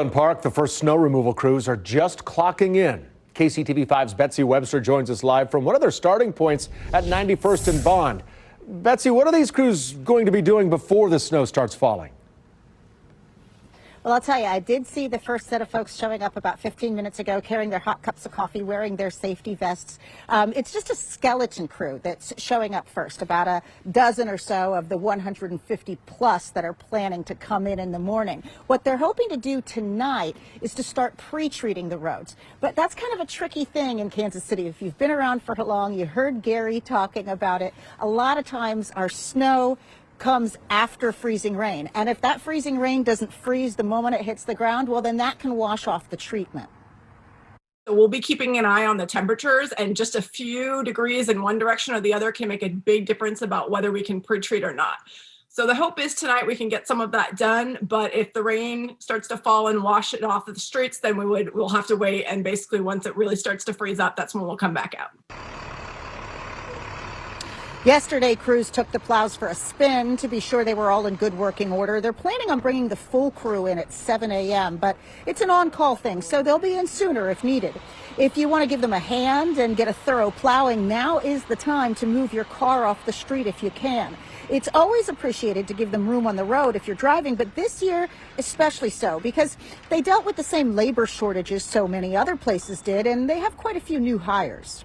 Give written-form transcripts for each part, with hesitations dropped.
Overland Park, the first snow removal crews are just clocking in. KCTV5's Betsy Webster joins us live from one of their starting points at 91st and Bond. Betsy, what are these crews going to be doing before the snow starts falling? Well, I'll tell you, I did see the first set of folks showing up about 15 minutes ago, carrying their hot cups of coffee, wearing their safety vests. It's just a skeleton crew that's showing up first, about a dozen or so of the 150 plus that are planning to come in the morning. What they're hoping to do tonight is to start pre-treating the roads. But that's kind of a tricky thing in Kansas City. If you've been around for long, you heard Gary talking about it. A lot of times our snow comes after freezing rain. And if that freezing rain doesn't freeze the moment it hits the ground, well, then that can wash off the treatment. We'll be keeping an eye on the temperatures, and just a few degrees in one direction or the other can make a big difference about whether we can pre-treat or not. So the hope is tonight we can get some of that done, but if the rain starts to fall and wash it off of the streets, then we'll have to wait, and basically once it really starts to freeze up, that's when we'll come back out. Yesterday, crews took the plows for a spin to be sure they were all in good working order. They're planning on bringing the full crew in at 7 a.m., but it's an on-call thing, so they'll be in sooner if needed. If you want to give them a hand and get a thorough plowing, now is the time to move your car off the street if you can. It's always appreciated to give them room on the road if you're driving, but this year especially so, because they dealt with the same labor shortages so many other places did, and they have quite a few new hires.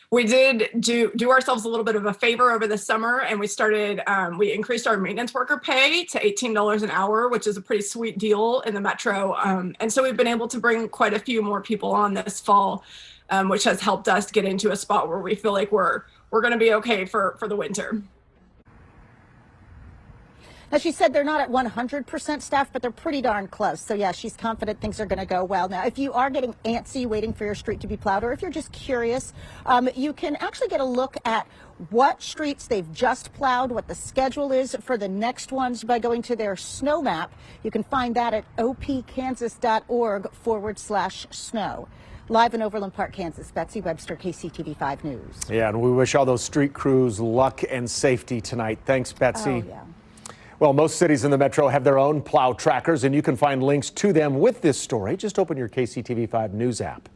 We did do ourselves a little bit of a favor over the summer, and we increased our maintenance worker pay to $18 an hour, which is a pretty sweet deal in the metro. And so we've been able to bring quite a few more people on this fall, which has helped us get into a spot where we feel like we're going to be okay for the winter. Now, she said they're not at 100% staff, but they're pretty darn close. So, yeah, she's confident things are going to go well. Now, if you are getting antsy waiting for your street to be plowed, or if you're just curious, you can actually get a look at what streets they've just plowed, what the schedule is for the next ones by going to their snow map. You can find that at opkansas.org/snow. Live in Overland Park, Kansas, Betsy Webster, KCTV5 News. Yeah, and we wish all those street crews luck and safety tonight. Thanks, Betsy. Oh, yeah. Well, most cities in the metro have their own plow trackers, and you can find links to them with this story. Just open your KCTV5 News app.